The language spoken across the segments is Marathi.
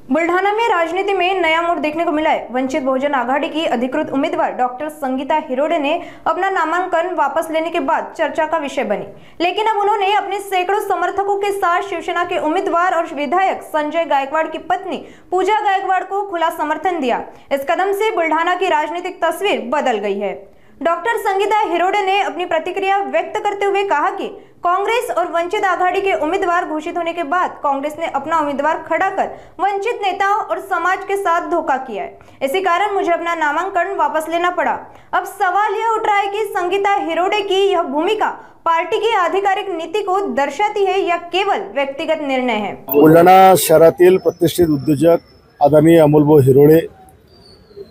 बुल्ढाना में राजनीति में नया मोड़ देखने को मिला है। वंचित बहुजन आघाड़ी की अधिकृत उम्मीदवार डॉक्टर संगीता हिरोडे ने अपना नामांकन वापस लेने के बाद चर्चा का विषय बनी, लेकिन अब उन्होंने अपने सैकड़ों समर्थकों के साथ शिवसेना के उम्मीदवार और विधायक संजय गायकवाड़ की पत्नी पूजा गायकवाड़ को खुला समर्थन दिया। इस कदम से बुल्ढाना की राजनीतिक तस्वीर बदल गई है। डॉक्टर संगीता हिरोडे ने अपनी प्रतिक्रिया व्यक्त करते हुए कहा कि कांग्रेस और वंचित आघाड़ी के उम्मीदवार घोषित होने के बाद कांग्रेस ने अपना उम्मीदवार खड़ा कर वंचित नेताओं और समाज के साथ धोखा किया है। इसी कारण मुझे अपना नामांकन वापस लेना पड़ा। अब सवाल यह उठ रहा है कि संगीता हिरोडे की यह भूमिका पार्टी की आधिकारिक नीति को दर्शाती है या केवल व्यक्तिगत निर्णय है। बुलढाणा शहरातील प्रतिष्ठित उद्योजक आदरणीय अमोलभाऊ हिरोडे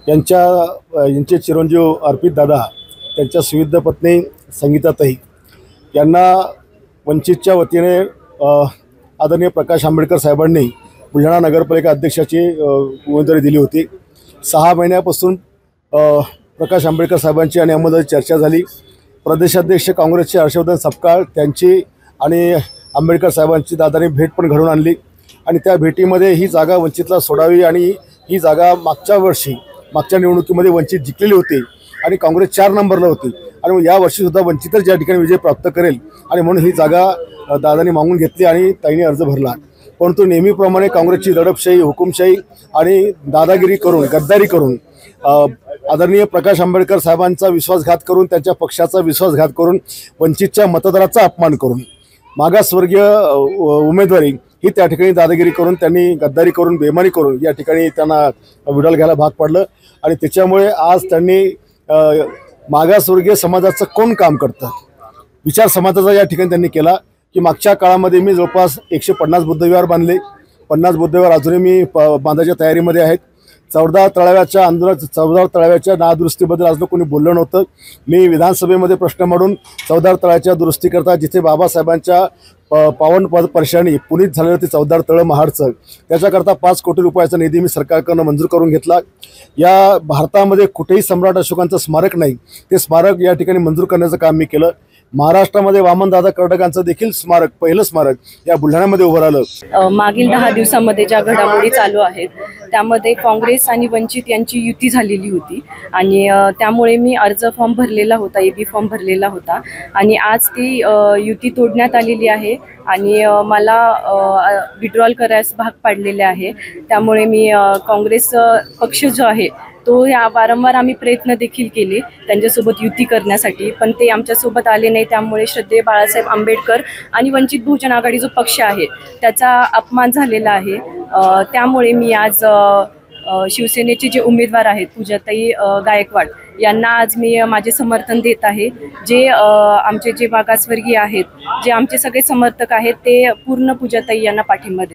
यांचे चिरंजीव अर्पित दादा, त्यांच्या सुविद्य पत्नी संगीताताई यांना वंचितच्या वतीने आदरणीय प्रकाश आंबेडकर साहेबांनी बुलढाणा नगरपालिका अध्यक्षाची उमेदवारी दिली होती। 6 महिन्यापासून प्रकाश आंबेडकर साहेबांची आणि अमोलची चर्चा झाली। प्रदेशाध्यक्ष काँग्रेसचे हर्षवर्धन सपकाळ त्यांची आणि आंबेडकर साहेबांची दादांनी भेट पण घडवून आणली आणि त्या भेटीमध्ये ही जागा वंचितला सोडावी आणि ही जागा मागच्या निवडणुकीमध्ये वंचित जिंकलेली होती आणि काँग्रेस 4 नंबरला होती आणि या वर्षी सुद्धा वंचितच या ठिकाणी विजय प्राप्त करेल आणि म्हणून ही जागा दादांनी मागून घेतली आणि ताईंनी अर्ज भरला। परंतु नेहमीप्रमाणे काँग्रेसची दडपशाही, हुकुमशाही आणि दादागिरी करून, गद्दारी करून, आदरणीय प्रकाश आंबेडकर साहेबांचा विश्वासघात करून, त्यांच्या पक्षाचा विश्वासघात करून, वंचितच्या मतदाराचा अपमान करून, मागासवर्गीय उमेदवारी ही त्या ठिकाणी दादागिरी करून, त्यांनी गद्दारी करून, बेमानी करून या ठिकाणी त्यांना विड्रॉल घ्यायला भाग पडलं आणि त्याच्यामुळे आज त्यांनी मागासवर्गीय समाजाचं कोण काम करतं विचार समाजाचा या ठिकाणी त्यांनी केला की मागच्या काळामध्ये मी जवळपास 150 बुद्धविहार बांधले। 50 बुद्धविहार अजूनही मी बांधायच्या तयारीमध्ये आहेत। 14 तळाव्याच्या नादुरुस्तीबद्दल आज कोणी बोललं नव्हतं। मी विधानसभेमध्ये प्रश्न मांडून 14 तळाच्या दुरुस्तीकरता जिथे बाबासाहेबांच्या पावन स्पर्शाने पुनीत झालेलं होते 14 तळं महाडचं, त्याच्याकरता 5 कोटी रुपयाचा निधी मी सरकारकडून मंजूर करून घेतला। या भारतामध्ये कुठेही सम्राट अशोकांचं स्मारक नाही, ते स्मारक या ठिकाणी मंजूर करण्याचं काम मी केलं। महाराष्ट्रामध्ये वामनदादा कर्डकांचं देखील स्मारक, पहिलं स्मारक या बुलढाण्यामध्ये उभं राहिलं। मागील 10 दिवसांमध्ये ज्या घडामोडी चालू आहेत त्यामध्ये काँग्रेस आणि वंचित यांची युती झालेली होती आणि त्यामुळे मी अर्ज फॉर्म भरलेला होता, एबी फॉर्म भरलेला होता आणि आज ती युती तोडण्यात आलेली आहे आणि मला विड्रॉल करायस भाग पाडलेले आहे। त्यामुळे मी काँग्रेस पक्ष जो आहे तो वारंवार आम्ही प्रयत्न देखील केले त्यांच्यासोबत युती करण्यासाठी, पण ते आमच्यासोबत आले नाही। त्यामुळे श्रद्धेय बाळासाहेब आंबेडकर आणि वंचित बहुजन आघाडी जो पक्ष आहे त्याचा अपमान झालेला आहे। त्यामुळे मी आज शिवसेनेचे जे उमेदवार आहेत पूजाताई गायकवाड यांना आज मी माझे समर्थन देत आहे। जे आमचे जे मागासवर्गीय आहेत, जे आमचे सगळे समर्थक आहेत ते पूर्ण पूजाताई यांना पाठिंबा देतात।